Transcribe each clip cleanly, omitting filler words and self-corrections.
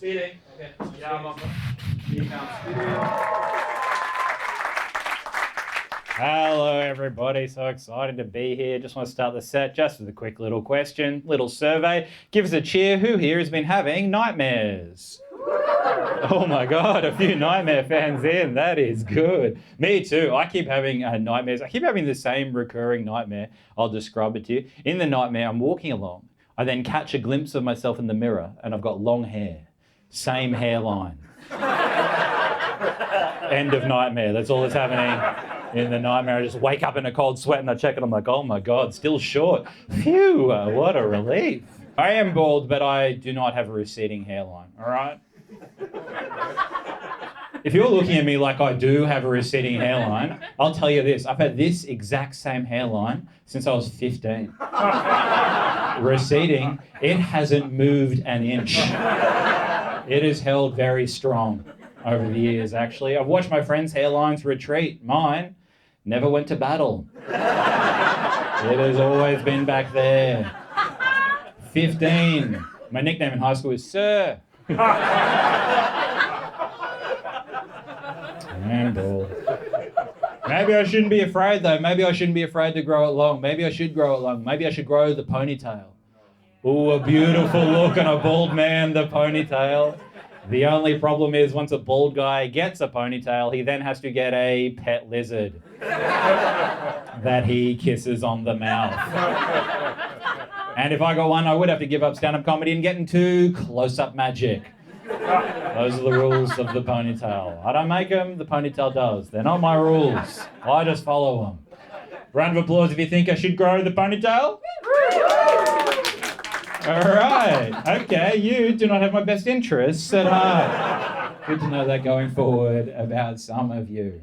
Speeding. Okay. Ja, mach mal. Hello everybody, so excited to be here. Just want to start the set just with a quick little question, little survey. Give us a cheer. Who here has been having nightmares? Oh my God, a few nightmare fans in. That is good. Me too. I keep having nightmares. I keep having the same recurring nightmare. I'll describe it to you. In the nightmare, I'm walking along. I then catch a glimpse of myself in the mirror and I've got long hair. Same hairline. End of nightmare. That's all that's happening in the nightmare. I just wake up in a cold sweat and I check it. I'm like, oh my God, still short. Phew, what a relief. I am bald, but I do not have a receding hairline, all right? If you're looking at me like I do have a receding hairline, I'll tell you this. I've had this exact same hairline since I was 15. Receding, it hasn't moved an inch. It is held very strong over the years, actually. I've watched my friends' hairlines retreat. Mine never went to battle. It has always been back there. 15. My nickname in high school is Sir. And bald. Maybe I shouldn't be afraid though. Maybe I shouldn't be afraid to grow it long. Maybe I should grow it long. Maybe I should grow the ponytail. Ooh, a beautiful look on a bald man, the ponytail. The only problem is once a bald guy gets a ponytail, he then has to get a pet lizard that he kisses on the mouth. And if I got one, I would have to give up stand-up comedy and get into close-up magic. Those are the rules of the ponytail. I don't make them, the ponytail does. They're not my rules. I just follow them. Round of applause if you think I should grow the ponytail. All right. Okay, you do not have my best interests at heart. Good to know that going forward about some of you.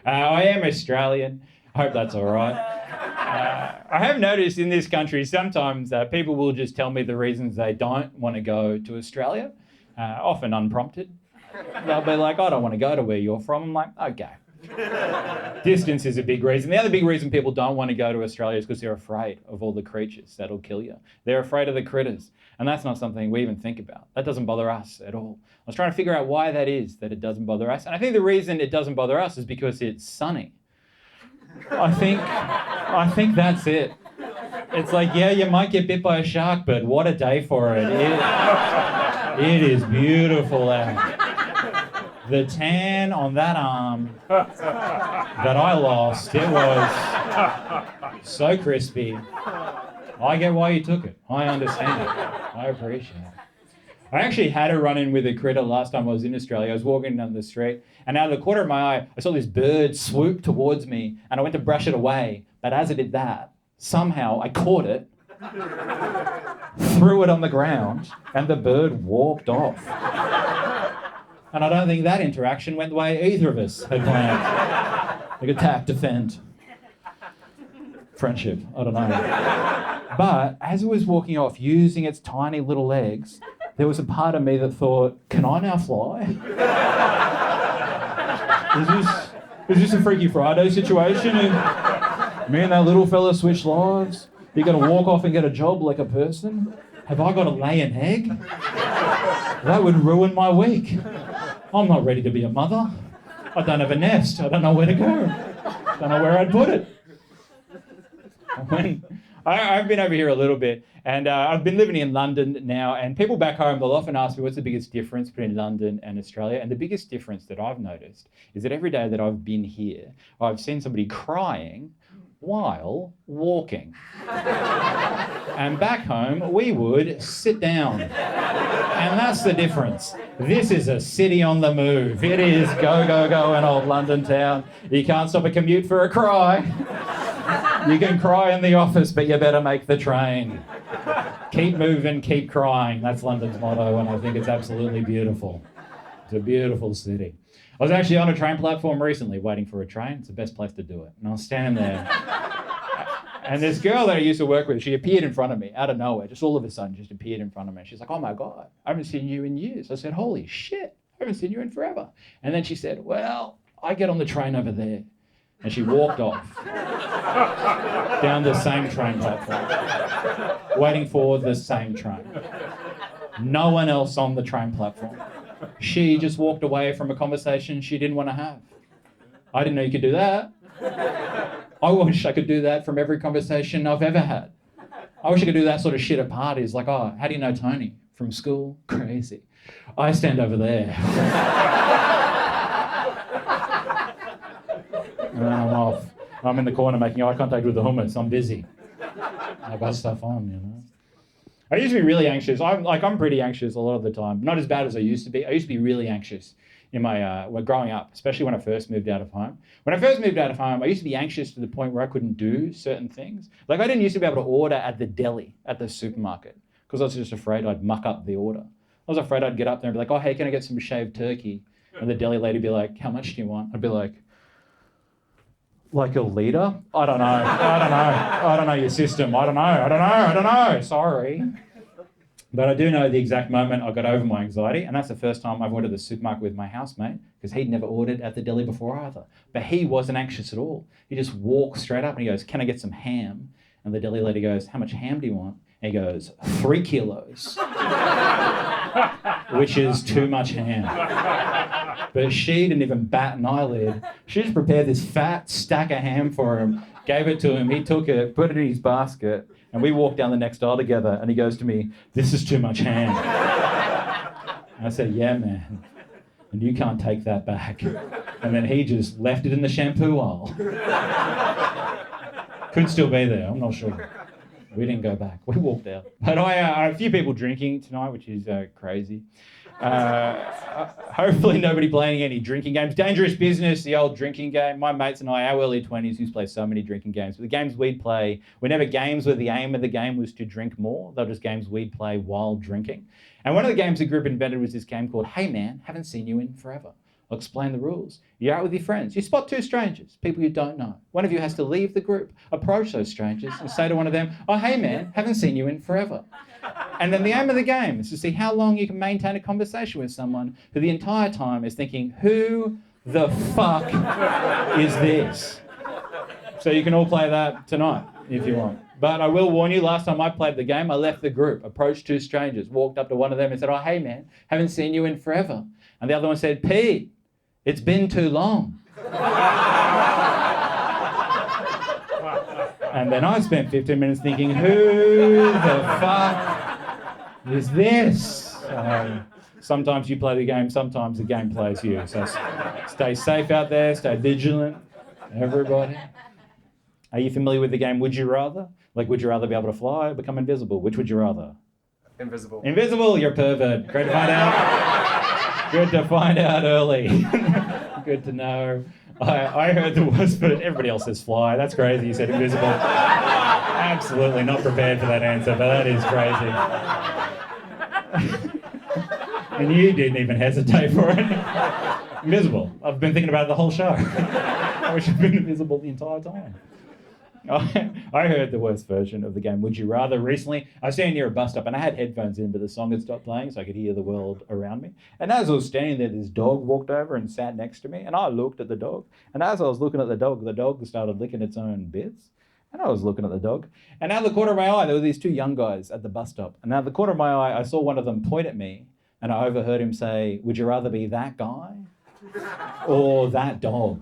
I am Australian. I hope that's all right. I have noticed in this country sometimes people will just tell me the reasons they don't want to go to Australia, often unprompted. They'll be like, I don't want to go to where you're from. I'm like, okay. Distance is a big reason. The other big reason people don't want to go to Australia is because they're afraid of all the creatures that'll kill you. They're afraid of the critters. And that's not something we even think about. That doesn't bother us at all. I was trying to figure out why that is, that it doesn't bother us. And I think the reason it doesn't bother us is because it's sunny. I think that's it. It's like, yeah, you might get bit by a shark, but what a day for it. It is beautiful out. The tan on that arm that I lost, it was so crispy. I get why you took it. I understand it. I appreciate it. I actually had a run-in with a critter last time I was in Australia. I was walking down the street, and out of the corner of my eye, I saw this bird swoop towards me, and I went to brush it away. But as I did that, somehow I caught it, threw it on the ground, and the bird walked off. And I don't think that interaction went the way either of us had planned. Like attack, defend. Friendship, I don't know. But as it was walking off, using its tiny little legs, there was a part of me that thought, can I now fly? Is this a Freaky Friday situation? Me and that little fella switch lives? You're going to walk off and get a job like a person? Have I got to lay an egg? That would ruin my week. I'm not ready to be a mother. I don't have a nest. I don't know where to go. Don't know where I'd put it. I've been over here a little bit, and I've been living in London now, and people back home, they'll often ask me what's the biggest difference between London and Australia, and the biggest difference that I've noticed is that every day that I've been here, I've seen somebody crying while walking. And back home, we would sit down. And that's the difference. This is a city on the move. It is go, go, go in old London town. You can't stop a commute for a cry. You can cry in the office, but you better make the train. Keep moving, keep crying. That's London's motto, and I think it's absolutely beautiful. It's a beautiful city. I was actually on a train platform recently waiting for a train. It's the best place to do it. And I was standing there. And this girl that I used to work with, she appeared in front of me out of nowhere. Just all of a sudden, just appeared in front of me. She's like, oh my God, I haven't seen you in years. I said, holy shit, I haven't seen you in forever. And then she said, well, I get on the train over there. And she walked off down the same train platform, waiting for the same train. No one else on the train platform. She just walked away from a conversation she didn't want to have. I didn't know you could do that. I wish I could do that from every conversation I've ever had. I wish I could do that sort of shit at parties. Like, oh, how do you know Tony? From school? Crazy. I stand over there. And then I'm off. I'm in the corner making eye contact with the hummus. I'm busy. I've got stuff on, you know. I used to be really anxious. I'm pretty anxious a lot of the time. Not as bad as I used to be. I used to be really anxious in my when growing up, especially when I first moved out of home. When I first moved out of home, I used to be anxious to the point where I couldn't do certain things. Like I didn't used to be able to order at the deli at the supermarket because I was just afraid I'd muck up the order. I was afraid I'd get up there and be like, oh, hey, can I get some shaved turkey? And the deli lady would be like, how much do you want? I'd be like a litre? I don't know your system. I don't know. Sorry. But I do know the exact moment I got over my anxiety, and that's the first time I've ordered the supermarket with my housemate, because he'd never ordered at the deli before either. But he wasn't anxious at all. He just walked straight up and he goes, can I get some ham? And the deli lady goes, how much ham do you want? And he goes, 3 kilos, which is too much ham. But she didn't even bat an eyelid. She just prepared this fat stack of ham for him, gave it to him, he took it, put it in his basket, and we walked down the next aisle together, and he goes to me, this is too much ham. And I said, yeah, man, and you can't take that back. And then he just left it in the shampoo aisle. Could still be there, I'm not sure. We didn't go back, we walked out. But a few people drinking tonight, which is crazy. Hopefully nobody playing any drinking games. Dangerous business, the old drinking game. My mates and I, our early 20s, used to play so many drinking games. But the games we'd play were never games where the aim of the game was to drink more. They were just games we'd play while drinking. And one of the games the group invented was this game called Hey Man, Haven't Seen You in Forever. I'll explain the rules. You're out with your friends. You spot 2 strangers, people you don't know. One of you has to leave the group, approach those strangers and say to one of them, oh, hey man, haven't seen you in forever. And then the aim of the game is to see how long you can maintain a conversation with someone who the entire time is thinking, who the fuck is this? So you can all play that tonight if you want. But I will warn you, last time I played the game, I left the group, approached 2 strangers, walked up to one of them and said, oh, hey man, haven't seen you in forever. And the other one said, Pete, it's been too long. And then I spent 15 minutes thinking, who the fuck is this? Sometimes you play the game, sometimes the game plays you. So stay safe out there, stay vigilant, everybody. Are you familiar with the game Would You Rather? Like, would you rather be able to fly or become invisible? Which would you rather? Invisible. Invisible, you're a pervert. Great to find out. Good to find out early. Good to know. I heard the worst, but everybody else says fly. That's crazy. You said invisible. Absolutely not prepared for that answer, but that is crazy. And you didn't even hesitate for it. Invisible. I've been thinking about it the whole show. I wish I'd been invisible the entire time. I heard the worst version of the game Would You Rather recently. I was standing near a bus stop and I had headphones in, but the song had stopped playing so I could hear the world around me. And as I was standing there, this dog walked over and sat next to me, and I looked at the dog. And as I was looking at the dog started licking its own bits. And I was looking at the dog. And out of the corner of my eye, there were these 2 young guys at the bus stop. And out of the corner of my eye, I saw one of them point at me, and I overheard him say, would you rather be that guy or that dog?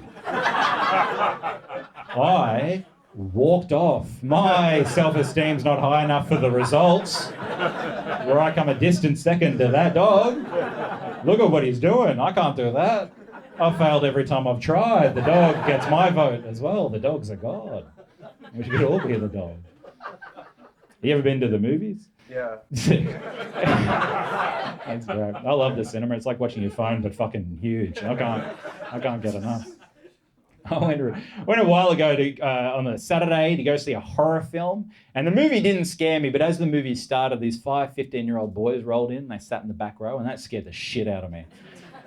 I walked off. My self-esteem's not high enough for the results, where I come a distant second to that dog. Look at what he's doing. I can't do that. I've failed every time I've tried. The dog gets my vote as well. The dog's a god. We should all be the dog. You ever been to the movies? Yeah. That's great. I love the cinema. It's like watching your phone, but fucking huge. I can't get enough. I went a while ago on a Saturday to go see a horror film, and the movie didn't scare me, but as the movie started, these 5 15-year-old boys rolled in, they sat in the back row, and that scared the shit out of me.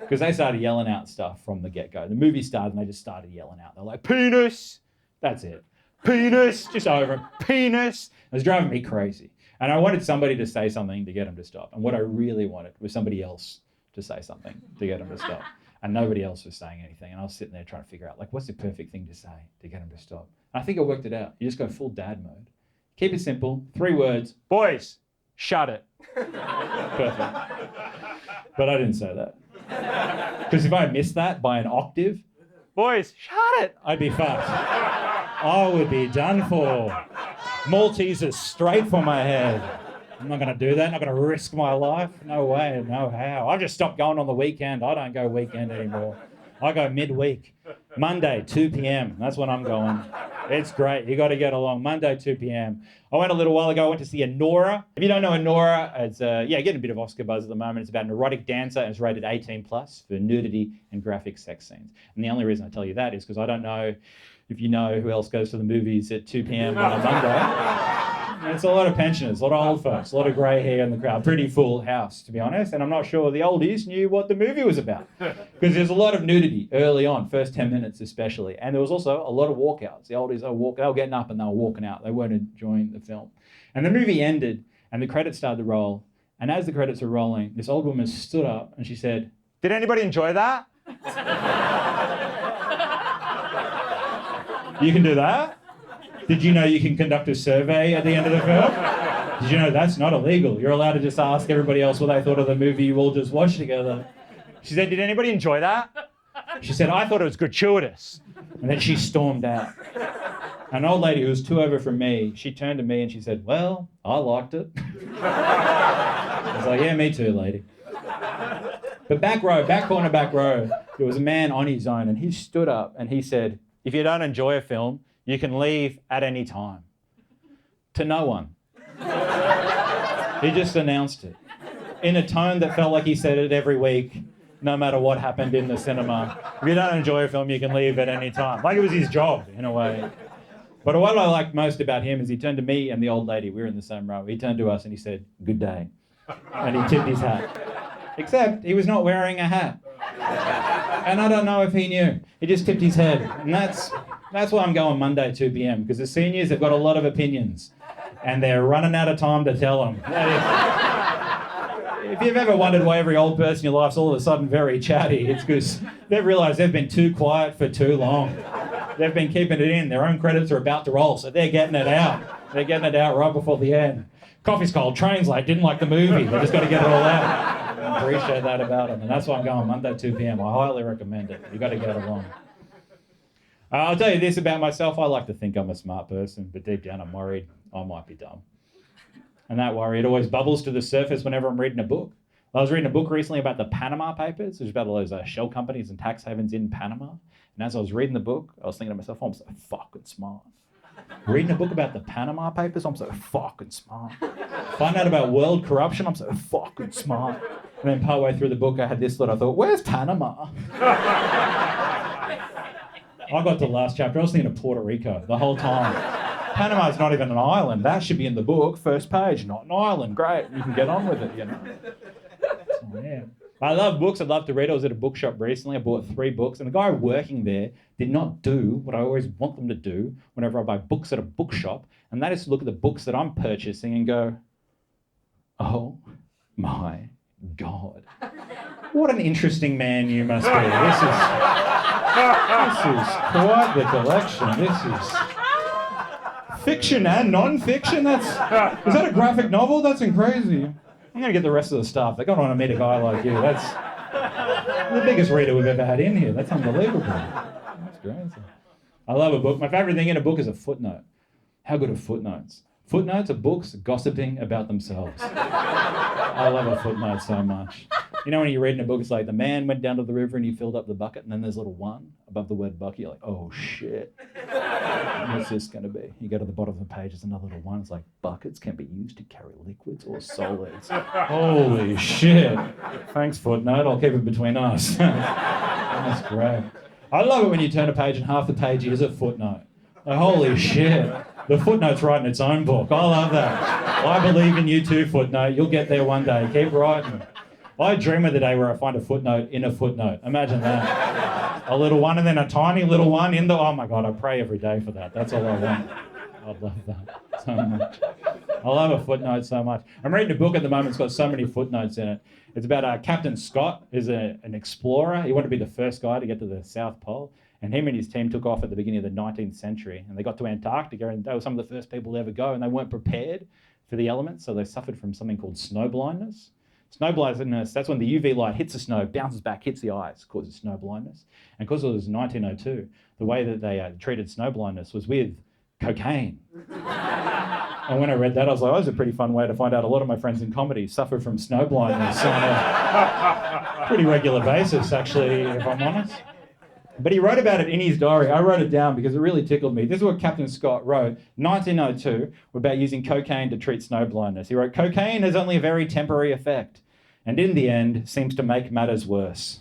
Because they started yelling out stuff from the get-go. The movie started, and they just started yelling out. They're like, penis! That's it. Penis! Just over. Penis! It was driving me crazy. And I wanted somebody to say something to get them to stop. And what I really wanted was somebody else to say something to get them to stop. And nobody else was saying anything. And I was sitting there trying to figure out, like, what's the perfect thing to say to get him to stop? And I think I worked it out. You just go full dad mode. Keep it simple. 3 words. Boys, shut it. Perfect. But I didn't say that. Because if I missed that by an octave, boys, shut it, I'd be fucked. I would be done for. Maltesers straight for my head. I'm not going to do that. I'm not going to risk my life. No way, no how. I've just stopped going on the weekend. I don't go weekend anymore. I go midweek. Monday, 2 p.m. That's when I'm going. It's great. You got to get along. Monday, 2 p.m. I went a little while ago. I went to see Anora. If you don't know Anora, it's getting a bit of Oscar buzz at the moment. It's about an erotic dancer and it's rated 18 plus for nudity and graphic sex scenes. And the only reason I tell you that is because I don't know if you know who else goes to the movies at 2 p.m. on a Monday. It's a lot of pensioners, a lot of old folks, a lot of grey hair in the crowd. Pretty full house, to be honest. And I'm not sure the oldies knew what the movie was about. Because there's a lot of nudity early on, first 10 minutes especially. And there was also a lot of walkouts. The oldies, they were getting up and they were walking out. They weren't enjoying the film. And the movie ended and the credits started to roll. And as the credits were rolling, this old woman stood up and she said, "Did anybody enjoy that?" You can do that? Did you know you can conduct a survey at the end of the film? Did you know that's not illegal? You're allowed to just ask everybody else what they thought of the movie you all just watched together. She said, "Did anybody enjoy that?" She said, "I thought it was gratuitous." And then she stormed out. An old lady who was 2 over from me, she turned to me and she said, "Well, I liked it." I was like, "Yeah, me too, lady." But back corner, back row, there was a man on his own and he stood up and he said, "If you don't enjoy a film, you can leave at any time." To no one. He just announced it in a tone that felt like he said it every week, no matter what happened in the cinema. If you don't enjoy a film, you can leave at any time. Like it was his job, in a way. But what I liked most about him is he turned to me and the old lady. We were in the same row. He turned to us and he said, "Good day." And he tipped his hat. Except he was not wearing a hat. And I don't know if he knew. He just tipped his head. And that's why I'm going Monday, 2 p.m. Because the seniors have got a lot of opinions. And they're running out of time to tell them. If you've ever wondered why every old person in your life's all of a sudden very chatty, it's because they've realised they've been too quiet for too long. They've been keeping it in. Their own credits are about to roll, so they're getting it out. They're getting it out right before the end. Coffee's cold, train's late, didn't like the movie. They just got to get it all out. I appreciate that about them. And that's why I'm going Monday, 2 p.m. I highly recommend it. You've got to get along. I'll tell you this about myself. I like to think I'm a smart person, but deep down I'm worried I might be dumb. And that worry, it always bubbles to the surface whenever I'm reading a book. I was reading a book recently about the Panama Papers, which is about all those shell companies and tax havens in Panama. And as I was reading the book, I was thinking to myself, I'm so fucking smart. Reading a book about the Panama Papers, I'm so fucking smart. Find out about world corruption, I'm so fucking smart. And then partway through the book, I had this thought. I thought, where's Panama? I got to the last chapter. I was thinking of Puerto Rico the whole time. Panama's not even an island. That should be in the book, first page. Not an island. Great. You can get on with it, you know. So, yeah. I love books. I'd love to read. I was at a bookshop recently. I bought 3 books. And the guy working there did not do what I always want them to do whenever I buy books at a bookshop. And that is to look at the books that I'm purchasing and go, oh my God. What an interesting man you must be. This is quite the collection. This is fiction and non-fiction. Is that a graphic novel? That's crazy. I'm going to get the rest of the staff. They got on to meet a guy like you. That's the biggest reader we've ever had in here. That's unbelievable. That's crazy. I love a book. My favourite thing in a book is a footnote. How good are footnotes? Footnotes are books gossiping about themselves. I love a footnote so much. You know when you're reading a book, it's like the man went down to the river and he filled up the bucket, and then there's a little 1 above the word bucket. You're like, oh shit. What's this going to be? You go to the bottom of the page, there's another little 1. It's like, buckets can be used to carry liquids or solids. Holy shit. Thanks, footnote. I'll keep it between us. That's great. I love it when you turn a page and half the page is a footnote. Like, holy shit. The footnote's writing its own book. I love that. I believe in you too, footnote. You'll get there one day. Keep writing. I dream of the day where I find a footnote in a footnote. Imagine that. A little 1 and then a tiny little 1 in the... Oh my God, I pray every day for that. That's all I want. I love that so much. I love a footnote so much. I'm reading a book at the moment. It's got so many footnotes in it. It's about Captain Scott, who's an explorer. He wanted to be the first guy to get to the South Pole. And him and his team took off at the beginning of the 19th century. And they got to Antarctica, and they were some of the first people to ever go. And they weren't prepared for the elements, so they suffered from something called snow blindness. Snow blindness, that's when the UV light hits the snow, bounces back, hits the eyes, causes snow blindness. And because it was 1902, the way that they treated snow blindness was with cocaine. And when I read that, I was like, oh, that's a pretty fun way to find out a lot of my friends in comedy suffer from snow blindness on a pretty regular basis, actually, if I'm honest. But he wrote about it in his diary. I wrote it down because it really tickled me. This is what Captain Scott wrote, 1902, about using cocaine to treat snow blindness. He wrote, cocaine has only a very temporary effect, and in the end, seems to make matters worse.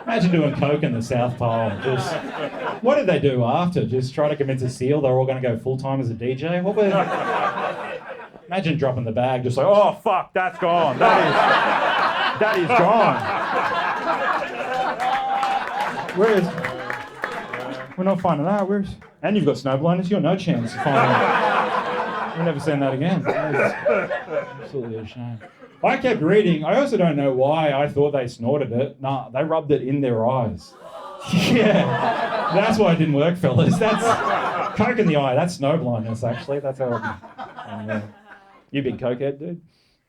Imagine doing coke in the South Pole. Just, what did they do after? Just try to convince a SEAL they're all going to go full-time as a DJ? Imagine dropping the bag, just like, oh, fuck, that's gone. That is gone. We're not finding that. And you've got snow blindness. You've got no chance of finding it. We've never seen that again. That is absolutely a shame. I kept reading. I also don't know why I thought they snorted it. Nah, they rubbed it in their eyes. Yeah, that's why it didn't work, fellas. That's coke in the eye. That's snow blindness, actually. That's how. You big cokehead, dude?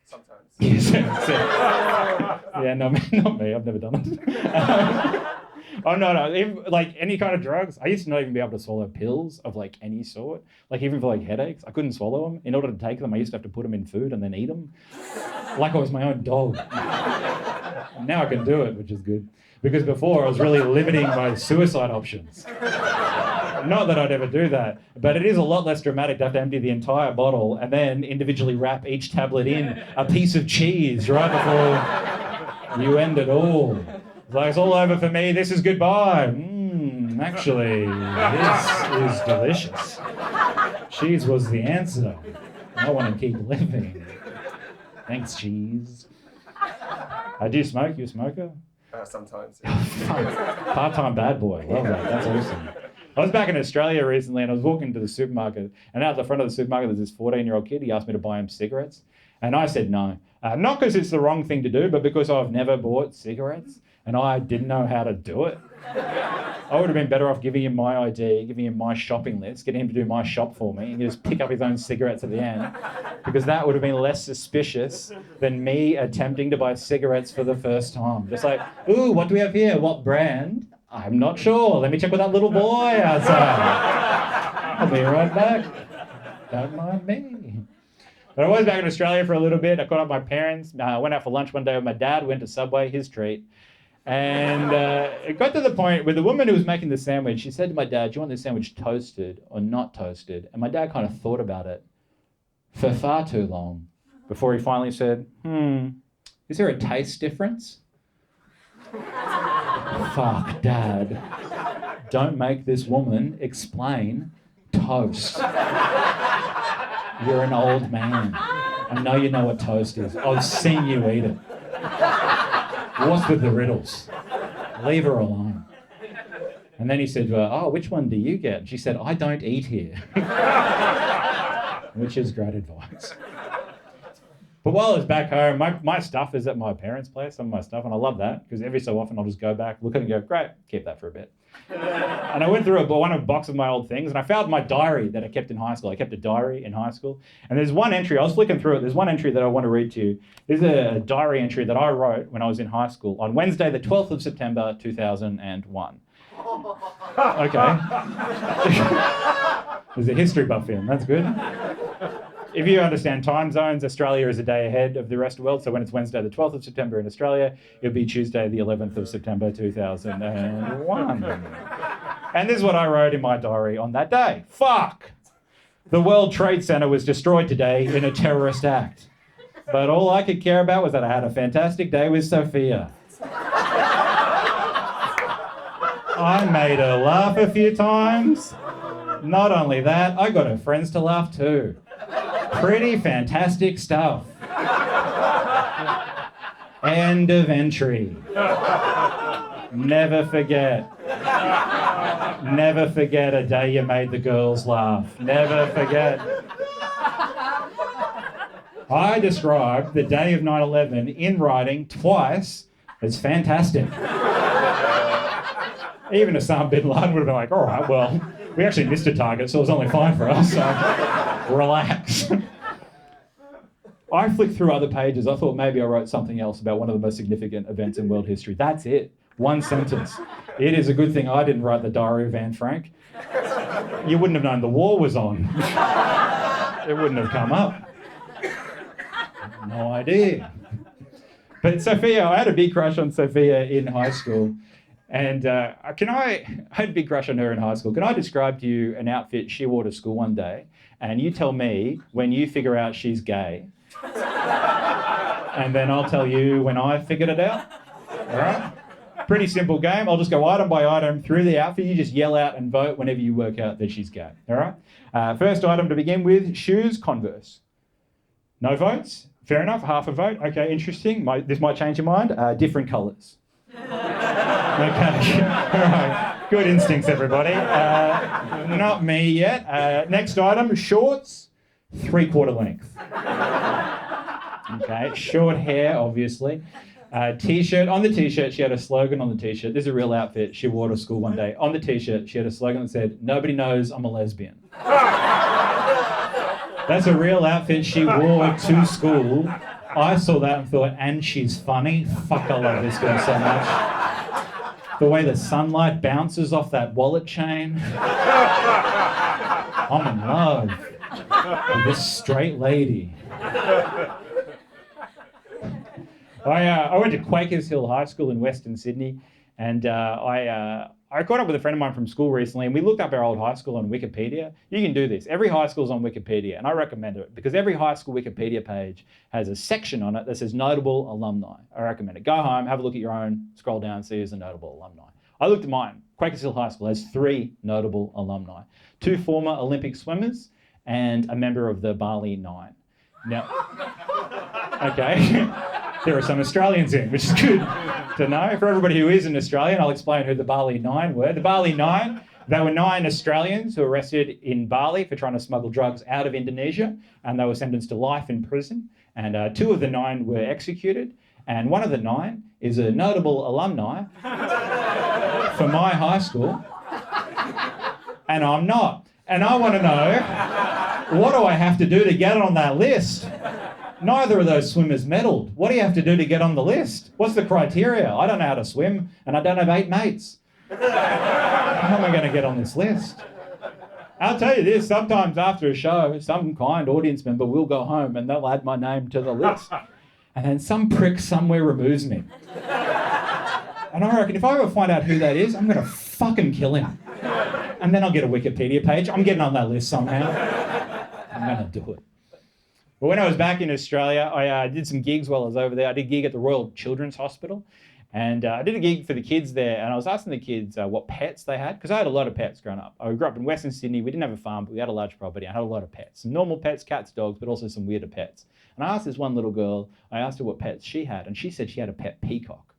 Sometimes. Yeah, no, not me. I've never done it. Oh, no. Like, any kind of drugs, I used to not even be able to swallow pills of, like, any sort. Like, even for, like, headaches, I couldn't swallow them. In order to take them, I used to have to put them in food and then eat them. Like I was my own dog. Now I can do it, which is good. Because before, I was really limiting my suicide options. Not that I'd ever do that, but it is a lot less dramatic to have to empty the entire bottle and then individually wrap each tablet in a piece of cheese right before you end it all. It's like, it's all over for me, this is goodbye. Actually, this is delicious. Cheese was the answer. I want to keep living. Thanks, cheese. Do you smoke? You a smoker? Sometimes. Part-time bad boy. Love that. That's awesome. I was back in Australia recently and I was walking to the supermarket, and out the front of the supermarket there's this 14-year-old kid. He asked me to buy him cigarettes, and I said no. Not because it's the wrong thing to do, but because I've never bought cigarettes and I didn't know how to do it. I would have been better off giving him my ID, giving him my shopping list, getting him to do my shop for me, and just pick up his own cigarettes at the end, because that would have been less suspicious than me attempting to buy cigarettes for the first time. Just like, ooh, what do we have here? What brand? I'm not sure. Let me check with that little boy outside. I'll be right back. Don't mind me. But I was back in Australia for a little bit. I caught up with my parents. Went out for lunch one day with my dad. Went to Subway, his treat. And it got to the point where the woman who was making the sandwich, she said to my dad, do you want this sandwich toasted or not toasted? And my dad kind of thought about it for far too long before he finally said, is there a taste difference? Fuck, Dad. Don't make this woman explain toast. You're an old man. I know you know what toast is. I've seen you eat it. What's with the riddles? Leave her alone. And then he said to her, oh, which one do you get? And she said, I don't eat here. Which is great advice. But while I was back home, my stuff is at my parents' place, some of my stuff, and I love that, because every so often I'll just go back, look at it and go, great, keep that for a bit. And I went through one box of my old things, and I found my diary that I kept in high school. I kept a diary in high school, and there's one entry, I was flicking through it, there's one entry that I want to read to you. There's a diary entry that I wrote when I was in high school on Wednesday, the 12th of September, 2001. Okay. There's a history buff in, that's good. If you understand time zones, Australia is a day ahead of the rest of the world. So when it's Wednesday, the 12th of September in Australia, it'll be Tuesday, the 11th of September, 2001. And this is what I wrote in my diary on that day. Fuck! The World Trade Center was destroyed today in a terrorist act. But all I could care about was that I had a fantastic day with Sophia. I made her laugh a few times. Not only that, I got her friends to laugh too. Pretty fantastic stuff. End of entry. Never forget. Never forget a day you made the girls laugh. Never forget. I described the day of 9/11 in writing twice as fantastic. Even Osama bin Laden would have been like, all right, well, We actually missed a target, so it was only fine for us. So relax. I flicked through other pages. I thought maybe I wrote something else about one of the most significant events in world history. That's it. One sentence. It is a good thing I didn't write the Diary of Anne Frank. You wouldn't have known the war was on. It wouldn't have come up. No idea. But Sophia, I had a big crush on Sophia in high school. And I had a big crush on her in high school. Can I describe to you an outfit she wore to school one day? And you tell me when you figure out she's gay. And then I'll tell you when I figured it out. All right? Pretty simple game. I'll just go item by item through the outfit. You just yell out and vote whenever you work out that she's gay. All right? First item to begin with, shoes, Converse. No votes? Fair enough, half a vote. Okay, interesting. This might change your mind. Different colours. Okay. All right. Good instincts, everybody. Not me yet. Next item, shorts, 3/4 length. Okay, short hair, obviously. T-shirt. On the T-shirt, she had a slogan on the T-shirt. This is a real outfit she wore to school one day. On the T-shirt, she had a slogan that said, "Nobody knows I'm a lesbian." That's a real outfit she wore to school. I saw that and thought, and she's funny. Fuck, I love this girl so much. The way the sunlight bounces off that wallet chain. I'm in love with this straight lady. I went to Quakers Hill High School in Western Sydney, and I caught up with a friend of mine from school recently, and we looked up our old high school on Wikipedia. You can do this. Every high school's on Wikipedia, and I recommend it because every high school Wikipedia page has a section on it that says notable alumni. I recommend it. Go home, have a look at your own, scroll down, see who's a notable alumni. I looked at mine. Quakers Hill High School has 3 notable alumni. 2 former Olympic swimmers and a member of the Bali Nine. Now, okay. There are some Australians in, which is good to know. For everybody who isn't Australian, I'll explain who the Bali Nine were. The Bali Nine, they were 9 Australians who were arrested in Bali for trying to smuggle drugs out of Indonesia, and they were sentenced to life in prison. And 2 of the 9 were executed, and one of the 9 is a notable alumni for my high school, and I'm not. And I want to know, what do I have to do to get on that list? Neither of those swimmers medalled. What do you have to do to get on the list? What's the criteria? I don't know how to swim, and I don't have 8 mates. How am I going to get on this list? I'll tell you this, sometimes after a show, some kind audience member will go home and they'll add my name to the list. And then some prick somewhere removes me. And I reckon if I ever find out who that is, I'm going to fucking kill him. And then I'll get a Wikipedia page. I'm getting on that list somehow. I'm going to do it. But when I was back in Australia, I did some gigs while I was over there. I did a gig at the Royal Children's Hospital. And I did a gig for the kids there. And I was asking the kids what pets they had. Because I had a lot of pets growing up. I grew up in Western Sydney. We didn't have a farm, but we had a large property. I had a lot of pets. Some normal pets, cats, dogs, but also some weirder pets. And I asked this one little girl, I asked her what pets she had. And she said she had a pet peacock.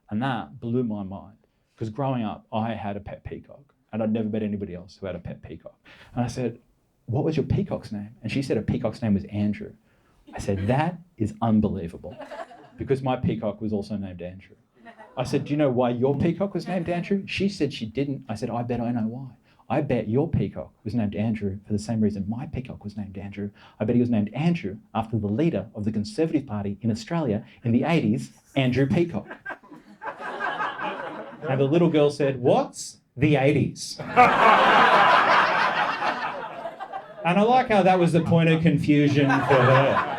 And that blew my mind. Because growing up, I had a pet peacock. And I'd never met anybody else who had a pet peacock. And I said, what was your peacock's name? And she said her peacock's name was Andrew. I said, that is unbelievable. Because my peacock was also named Andrew. I said, do you know why your peacock was named Andrew? She said she didn't. I said, I bet I know why. I bet your peacock was named Andrew for the same reason my peacock was named Andrew. I bet he was named Andrew after the leader of the Conservative Party in Australia in the 80s, Andrew Peacock. And the little girl said, what's the 80s? And I like how that was the point of confusion for her.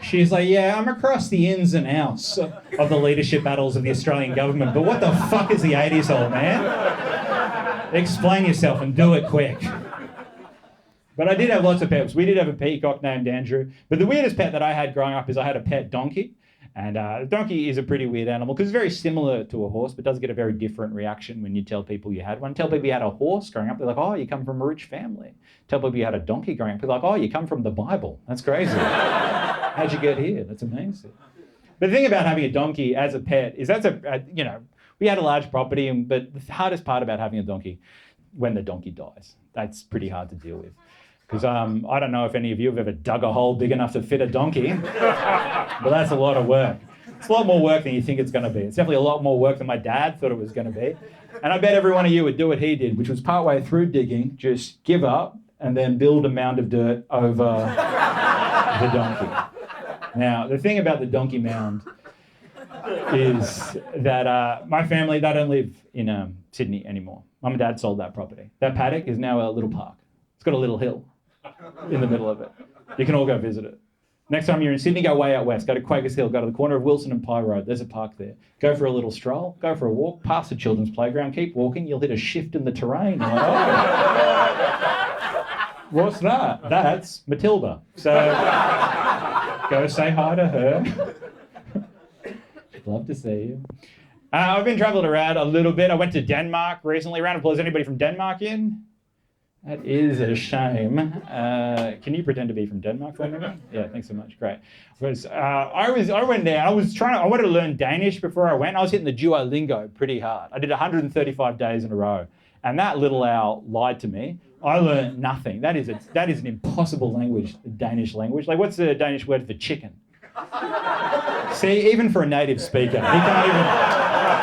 She's like, yeah, I'm across the ins and outs of the leadership battles of the Australian government, but what the fuck is the 80s, old man? Explain yourself and do it quick. But I did have lots of pets. We did have a peacock named Andrew. But the weirdest pet that I had growing up is I had a pet donkey. And a donkey is a pretty weird animal because it's very similar to a horse, but does get a very different reaction when you tell people you had one. Tell people you had a horse growing up, they're like, oh, you come from a rich family. Tell people you had a donkey growing up, they're like, oh, you come from the Bible. That's crazy. How'd you get here? That's amazing. But the thing about having a donkey as a pet is we had a large property, but the hardest part about having a donkey, when the donkey dies, that's pretty hard to deal with. Because I don't know if any of you have ever dug a hole big enough to fit a donkey, but that's a lot of work. It's a lot more work than you think it's going to be. It's definitely a lot more work than my dad thought it was going to be. And I bet every one of you would do what he did, which was partway through digging, just give up and then build a mound of dirt over the donkey. Now, the thing about the donkey mound is that my family, they don't live in Sydney anymore. Mum and Dad sold that property. That paddock is now a little park. It's got a little hill in the middle of it. You can all go visit it. Next time you're in Sydney, go way out west. Go to Quakers Hill. Go to the corner of Wilson and Pye Road. There's a park there. Go for a little stroll. Go for a walk. Past the children's playground. Keep walking. You'll hit a shift in the terrain. You're like, oh. What's that? That's Matilda. So go say hi to her. Love to see you. I've been travelling around a little bit. I went to Denmark recently. Round of applause. Anybody from Denmark in? That is a shame. Can you pretend to be from Denmark for me? Yeah, thanks so much. Great. Because I went there. I wanted to learn Danish before I went. I was hitting the Duolingo pretty hard. I did 135 days in a row, and that little owl lied to me. I learned nothing. That is an impossible language, the Danish language. Like, what's the Danish word for chicken? See, even for a native speaker, he can't even.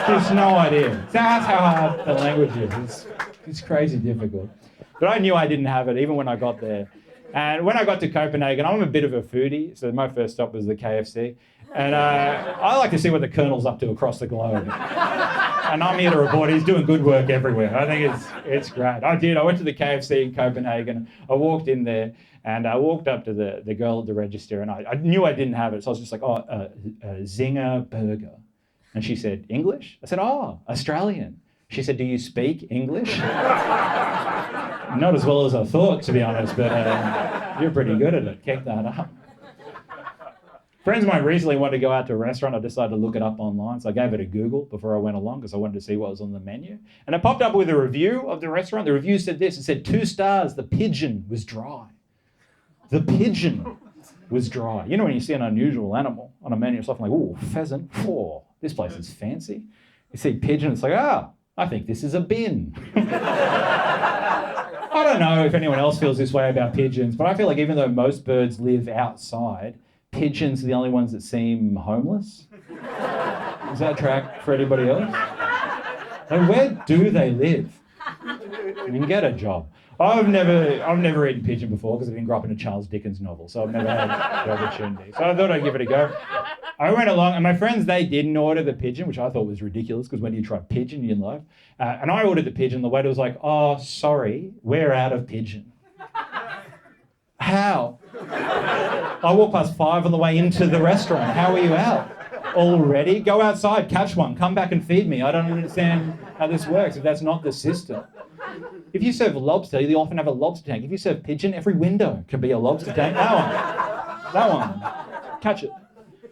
There's no idea. So that's how hard the language is. It's crazy difficult. But I knew I didn't have it even when I got there. And when I got to Copenhagen, I'm a bit of a foodie, so my first stop was the KFC. And I like to see what the Colonel's up to across the globe. And I'm here to report he's doing good work everywhere. I think it's great. I did. I went to the KFC in Copenhagen. I walked in there and I walked up to the girl at the register and I knew I didn't have it. So I was just like, a Zinger burger. And she said, English? I said, Australian. She said, do you speak English? Not as well as I thought, to be honest, but you're pretty good at it. Keep that up. Friends of mine recently wanted to go out to a restaurant. I decided to look it up online, so I gave it a Google before I went along because I wanted to see what was on the menu. And it popped up with a review of the restaurant. The review said this. It said, 2 stars, the pigeon was dry. The pigeon was dry. You know when you see an unusual animal on a menu, it's often like, ooh, pheasant. Oh, this place is fancy. You see pigeon, it's like, I think this is a bin. I don't know if anyone else feels this way about pigeons, but I feel like even though most birds live outside, pigeons are the only ones that seem homeless. Does that track for anybody else? Like, where do they live? You can get a job. I've never eaten pigeon before because I didn't grow up in a Charles Dickens novel, so I've never had the opportunity. So I thought I'd give it a go. I went along, and my friends, they didn't order the pigeon, which I thought was ridiculous because when do you try pigeon in life? And I ordered the pigeon. The waiter was like, oh, sorry, we're out of pigeon. How? I walked past 5 on the way into the restaurant. How are you out? Already? Go outside, catch one, come back and feed me. I don't understand how this works if that's not the system. If you serve lobster, you often have a lobster tank. If you serve pigeon, every window can be a lobster tank. That one. Catch it.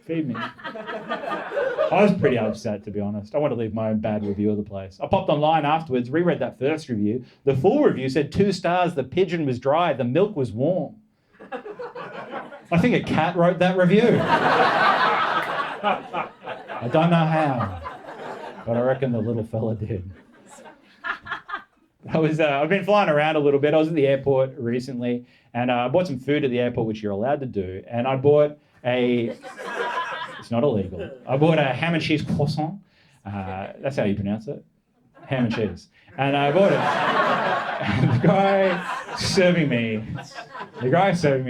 Feed me. I was pretty upset, to be honest. I want to leave my own bad review of the place. I popped online afterwards, reread that first review. The full review said 2 stars, the pigeon was dry, the milk was warm. I think a cat wrote that review. I don't know how, but I reckon the little fella did. I've been flying around a little bit. I was at the airport recently, and I bought some food at the airport, which you're allowed to do, and I bought it's not illegal. I bought a ham and cheese croissant. That's how you pronounce it. Ham and cheese. And I bought it. And the guy serving me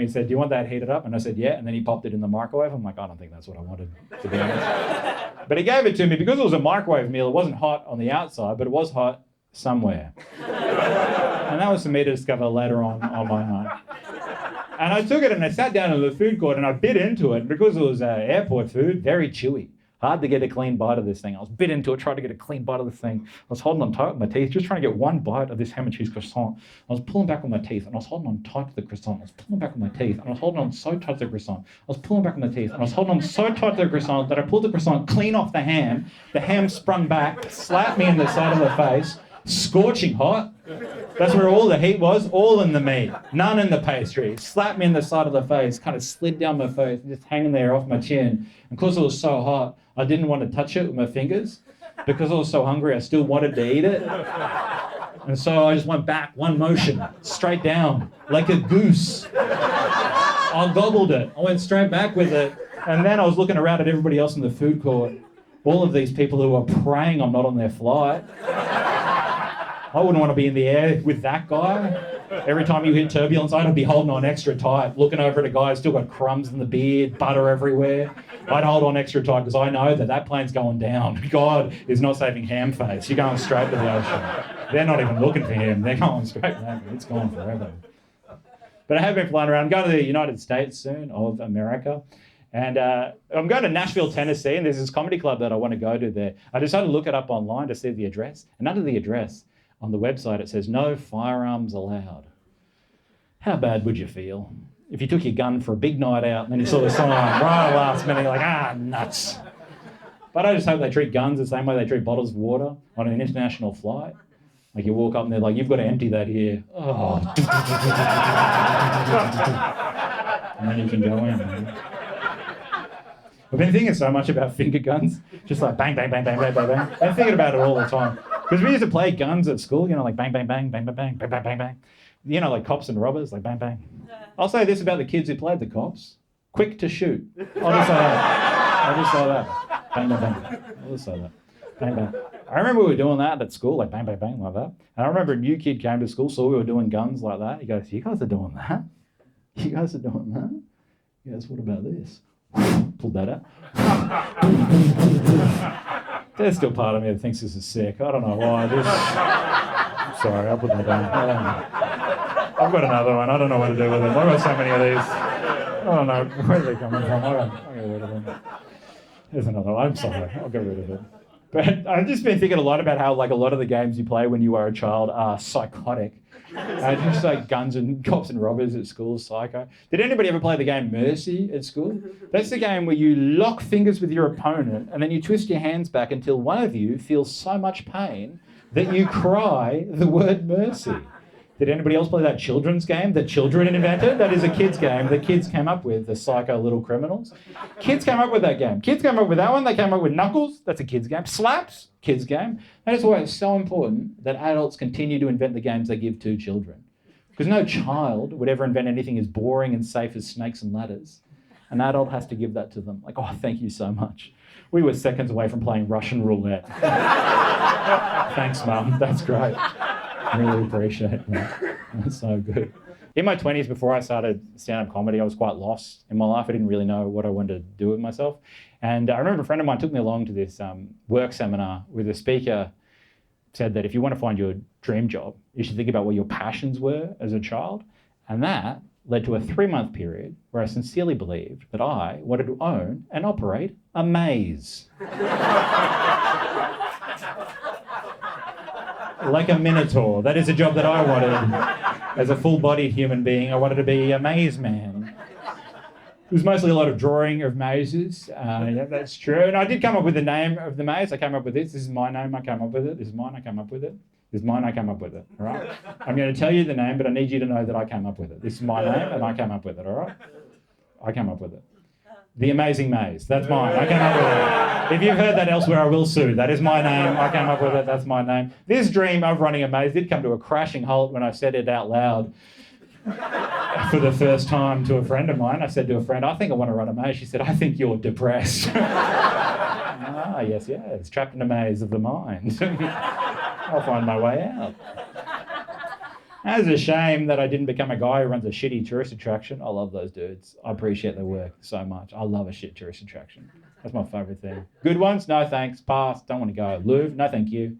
said, do you want that heated up? And I said, yeah. And then he popped it in the microwave. I'm like, I don't think that's what I wanted, to be honest. But he gave it to me because it was a microwave meal. It wasn't hot on the outside, but it was hot somewhere. And that was for me to discover later on my night. And I took it and I sat down in the food court and I bit into it because it was airport food, very chewy. Hard to get a clean bite of this thing. I was bit into it, trying to get a clean bite of the thing. I was holding on tight with my teeth, just trying to get one bite of this ham and cheese croissant. I was pulling back with my teeth and I was holding on tight to the croissant. I was pulling back with my teeth and I was holding on so tight to the croissant. I was pulling back with my teeth and I was holding on so tight to the croissant that I pulled the croissant clean off the ham. The ham sprung back, slapped me in the side of the face, scorching hot. That's where all the heat was, all in the meat, none in the pastry. Slapped me in the side of the face, kind of slid down my face, just hanging there off my chin. And because it was so hot, I didn't want to touch it with my fingers. Because I was so hungry, I still wanted to eat it. And so I just went back, one motion, straight down, like a goose. I gobbled it. I went straight back with it. And then I was looking around at everybody else in the food court, all of these people who are praying I'm not on their flight. I wouldn't want to be in the air with that guy. Every time you hit turbulence, I'd be holding on extra tight, looking over at a guy who's still got crumbs in the beard, butter everywhere. I'd hold on extra tight because I know that plane's going down. God is not saving ham face. You're going straight to the ocean. They're not even looking for him. They're going straight down. It's gone forever. But I have been flying around. I'm going to the United States soon, of America. And I'm going to Nashville, Tennessee, and there's this comedy club that I want to go to there. I decided to look it up online to see the address. And under the address, on the website, it says, no firearms allowed. How bad would you feel if you took your gun for a big night out and then you saw the sign right at the last minute, you're like, nuts. But I just hope they treat guns the same way they treat bottles of water on an international flight. Like you walk up and they're like, you've got to empty that here. Oh. And then you can go in. Man. I've been thinking so much about finger guns, just like bang, bang, bang, bang, bang, bang, bang. I'm thinking about it all the time. Because we used to play guns at school, like bang, bang, bang, bang, bang, bang, bang, bang, bang, bang. Like cops and robbers, like bang, bang. I'll say this about the kids who played the cops. Quick to shoot. I'll just say that. Bang, bang, bang. I'll just say that. Bang, bang. I remember we were doing that at school, like bang, bang, bang, like that. And I remember a new kid came to school, saw we were doing guns like that. He goes, you guys are doing that? You guys are doing that? He goes, what about this? Pulled that out. There's still part of me that thinks this is sick. I don't know why. I'm sorry, I'll put that down. I've got another one. I don't know what to do with it. I've got so many of these. I don't know where they're coming from. I'll get rid of them. There's another one. I'm sorry. I'll get rid of it. But I've just been thinking a lot about how, like, a lot of the games you play when you are a child are psychotic. Just like guns and cops and robbers at school, psycho. Did anybody ever play the game Mercy at school? That's the game where you lock fingers with your opponent and then you twist your hands back until one of you feels so much pain that you cry the word mercy. Did anybody else play that children's game that children invented? That is a kid's game that kids came up with, the psycho little criminals. Kids came up with that game. Kids came up with that one. They came up with Knuckles. That's a kid's game. Slaps, kid's game. That is why it's so important that adults continue to invent the games they give to children. Because no child would ever invent anything as boring and safe as snakes and ladders. An adult has to give that to them. Like, oh, thank you so much. We were seconds away from playing Russian roulette. Thanks, Mum. That's great. Really appreciate that. That's so good. In my 20s, before I started stand-up comedy, I was quite lost in my life. I didn't really know what I wanted to do with myself. And I remember a friend of mine took me along to this work seminar where the speaker said that if you want to find your dream job, you should think about what your passions were as a child. And that led to a 3-month period where I sincerely believed that I wanted to own and operate a maze. Like a minotaur. That is a job that I wanted as a full-bodied human being. I wanted to be a maze man. It was mostly a lot of drawing of mazes. Yeah, that's true. And I did come up with the name of the maze. I came up with this. This is my name. I came up with it. This is mine. I came up with it. This is mine. I came up with it. All right? I'm going to tell you the name, but I need you to know that I came up with it. This is my name, and I came up with it. All right? I came up with it. The Amazing Maze. That's mine. I came up with it. If you've heard that elsewhere, I will sue. That is my name. I came up with it. That's my name. This dream of running a maze did come to a crashing halt when I said it out loud for the first time to a friend of mine. I said to a friend, I think I want to run a maze. She said, I think you're depressed. Yes, it's trapped in a maze of the mind. I'll find my way out. It's a shame that I didn't become a guy who runs a shitty tourist attraction. I love those dudes. I appreciate their work so much. I love a shit tourist attraction. That's my favourite thing. Good ones? No thanks. Pass. Don't want to go. Louvre? No thank you.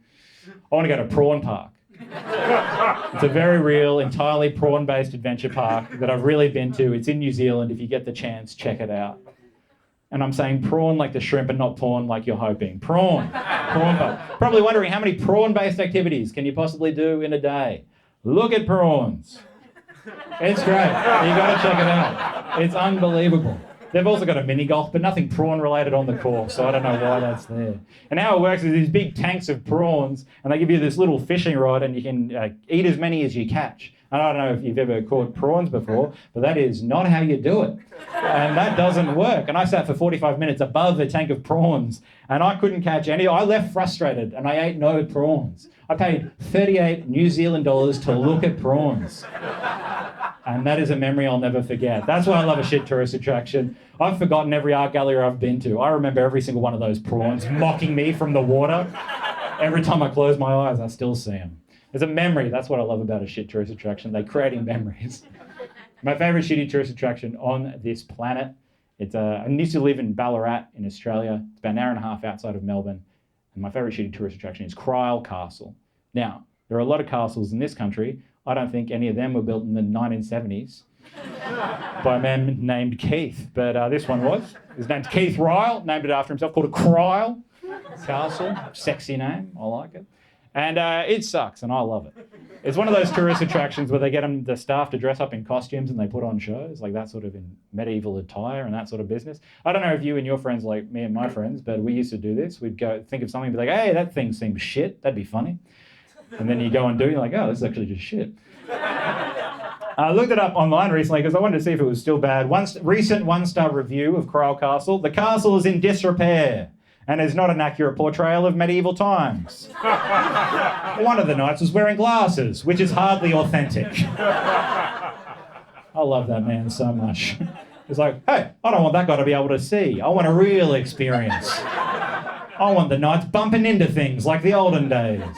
I want to go to Prawn Park. It's a very real, entirely prawn-based adventure park that I've really been to. It's in New Zealand. If you get the chance, check it out. And I'm saying prawn like the shrimp and not porn like you're hoping. Prawn. Prawn park. Probably wondering how many prawn-based activities can you possibly do in a day? Look at prawns. It's great. You got to check it out. It's unbelievable. They've also got a mini golf, but nothing prawn related on the course, so I don't know why that's there. And how it works is these big tanks of prawns, and they give you this little fishing rod, and you can eat as many as you catch. And I don't know if you've ever caught prawns before, but that is not how you do it. And that doesn't work. And I sat for 45 minutes above the tank of prawns, and I couldn't catch any. I left frustrated, and I ate no prawns. I paid 38 New Zealand dollars to look at prawns. And that is a memory I'll never forget. That's why I love a shit tourist attraction. I've forgotten every art gallery I've been to. I remember every single one of those prawns mocking me from the water. Every time I close my eyes, I still see them. There's a memory. That's what I love about a shit tourist attraction. They're creating memories. My favourite shitty tourist attraction on this planet, I used to live in Ballarat in Australia. It's about an hour and a half outside of Melbourne. And my favourite shitty tourist attraction is Cryle Castle. Now, there are a lot of castles in this country. I don't think any of them were built in the 1970s by a man named Keith, but this one was. His name's Keith Ryle, named it after himself, called a Cryle Castle. Sexy name, I like it. And it sucks, and I love it. It's one of those tourist attractions where they get the staff to dress up in costumes and they put on shows, like that sort of in medieval attire and that sort of business. I don't know if you and your friends like me and my friends, but we used to do this. We'd go think of something and be like, hey, that thing seems shit. That'd be funny. And then you go and do it, you're like, oh, this is actually just shit. I looked it up online recently because I wanted to see if it was still bad. Recent one-star review of Cryle Castle. The castle is in disrepair and is not an accurate portrayal of medieval times. One of the knights was wearing glasses, which is hardly authentic. I love that man so much. He's like, hey, I don't want that guy to be able to see. I want a real experience. I want the knights bumping into things like the olden days.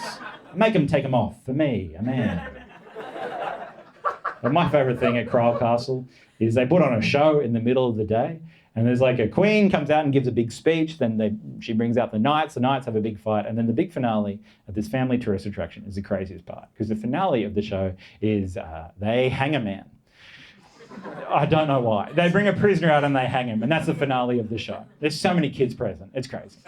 Make them take them off, for me, a man. But my favourite thing at Cryle Castle is they put on a show in the middle of the day, and there's like a queen comes out and gives a big speech, then she brings out the knights have a big fight, and then the big finale of this family tourist attraction is the craziest part, because the finale of the show is they hang a man. I don't know why. They bring a prisoner out and they hang him, and that's the finale of the show. There's so many kids present. It's crazy.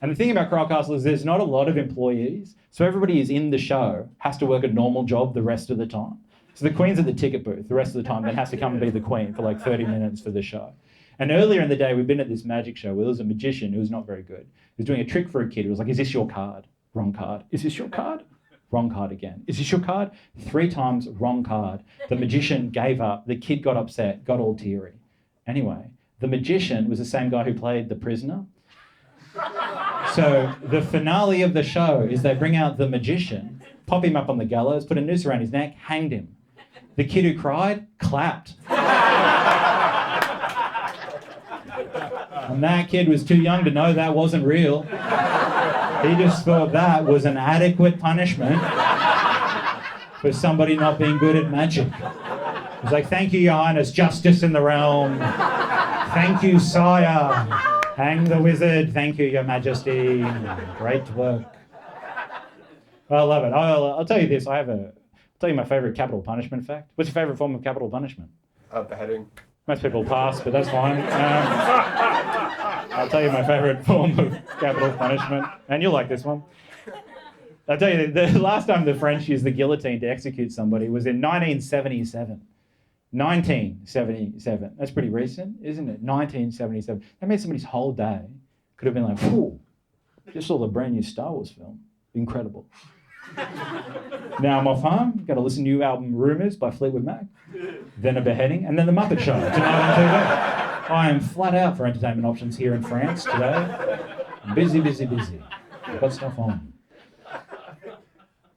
And the thing about Cryle Castle is there's not a lot of employees, so everybody who's in the show has to work a normal job the rest of the time. So the queen's at the ticket booth the rest of the time, then has to come and be the queen for like 30 minutes for the show. And earlier in the day, we've been at this magic show where there was a magician who was not very good. He was doing a trick for a kid. He was like, is this your card? Wrong card. Is this your card? Wrong card again. Is this your card? 3 times wrong card. The magician gave up. The kid got upset, got all teary. Anyway, the magician was the same guy who played the prisoner. So the finale of the show is they bring out the magician, pop him up on the gallows, put a noose around his neck, hanged him. The kid who cried, clapped. And that kid was too young to know that wasn't real. He just thought that was an adequate punishment for somebody not being good at magic. He's like, thank you, Your Highness, justice in the realm. Thank you, sire. Hang the wizard. Thank you, Your Majesty. Great work. I love it. I'll tell you this. I'll tell you my favourite capital punishment fact. What's your favourite form of capital punishment? Beheading. Most people pass, but that's fine. I'll tell you my favourite form of capital punishment, and you'll like this one. I'll tell you, the last time the French used the guillotine to execute somebody was in 1977. 1977. That's pretty recent, isn't it? 1977. That means somebody's whole day could have been like, whew, just saw the brand new Star Wars film. Incredible. Now I'm off home, got to listen to new album Rumours by Fleetwood Mac, then a beheading, and then the Muppet Show tonight on TV. I am flat out for entertainment options here in France today. I'm busy. I've got stuff on.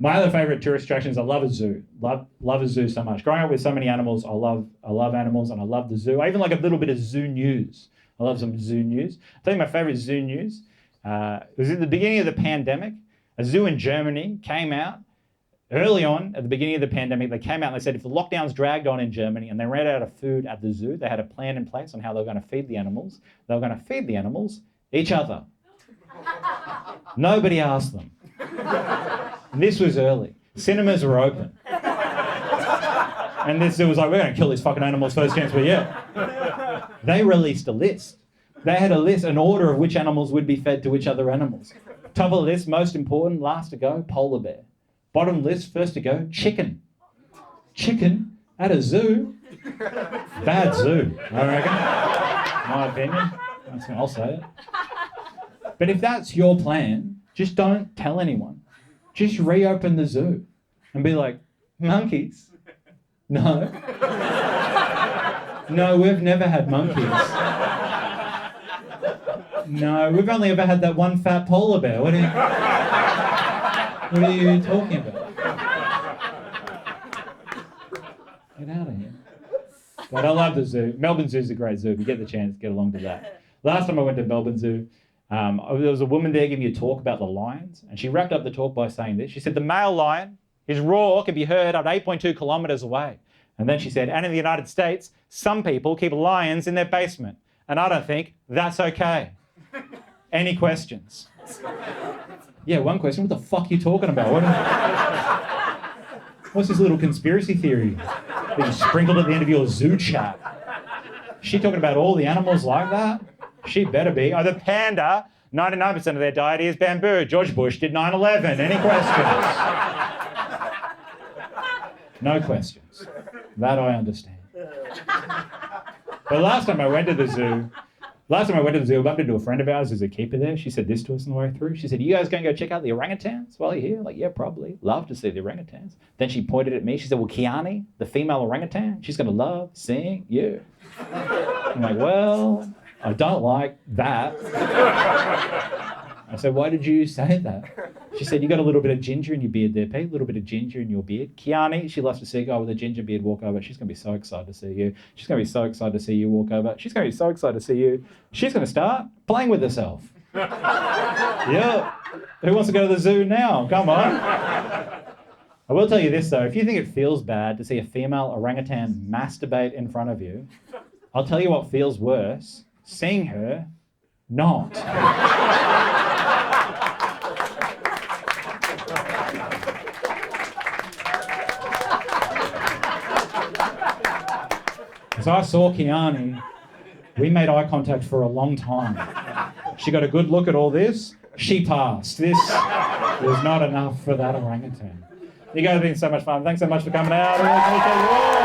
My other favourite tourist attractions, I love a zoo. Love a zoo so much. Growing up with so many animals, I love animals and I love the zoo. I even like a little bit of zoo news. I love some zoo news. I'll tell you my favourite zoo news. It was at the beginning of the pandemic. A zoo in Germany came out early on at the beginning of the pandemic. They came out and they said if the lockdowns dragged on in Germany and they ran out of food at the zoo, they had a plan in place on how they were going to feed the animals. They were going to feed the animals each other. Nobody asked them. And this was early. Cinemas were open. And this zoo was like, we're going to kill these fucking animals first chance we get. They released a list. They had a list, an order of which animals would be fed to which other animals. Top of the list, most important, last to go, polar bear. Bottom list, first to go, chicken. Chicken at a zoo? Bad zoo, I reckon. My opinion. I'll say it. But if that's your plan, just don't tell anyone. Just reopen the zoo and be like, monkeys? No. No, we've never had monkeys. No, we've only ever had that one fat polar bear. What are you talking about? Get out of here. But I love the zoo. Melbourne Zoo's a great zoo. If you get the chance, get along to that. Last time I went to Melbourne Zoo, there was a woman there giving a talk about the lions, and she wrapped up the talk by saying this. She said, the male lion, his roar can be heard at 8.2 kilometres away. And then she said, and in the United States, some people keep lions in their basement. And I don't think that's okay. Any questions? Yeah, one question. What the fuck are you talking about? What's this little conspiracy theory that you sprinkled at the end of your zoo chat? She talking about all the animals like that? She better be. Oh, the panda, 99% of their diet is bamboo. George Bush did 9/11. Any questions? No questions. That I understand. But last time I went to the zoo, I bumped into a friend of ours who's a keeper there. She said this to us on the way through. She said, you guys going to go check out the orangutans while you're here? Like, yeah, probably. Love to see the orangutans. Then she pointed at me. She said, well, Kiani, the female orangutan, she's going to love seeing you. I'm like, well, I don't like that. I said, why did you say that? She said, you got a little bit of ginger in your beard there, Pete, a little bit of ginger in your beard. Kiani, she loves to see a guy with a ginger beard walk over. She's going to be so excited to see you. She's going to be so excited to see you walk over. She's going to be so excited to see you. She's going to start playing with herself. Yeah. Who wants to go to the zoo now? Come on. I will tell you this, though. If you think it feels bad to see a female orangutan masturbate in front of you, I'll tell you what feels worse. Seeing her not. As I saw Kiani, we made eye contact for a long time. She got a good look at all this. She passed. This was not enough for that orangutan. You guys have been so much fun. Thanks so much for coming out.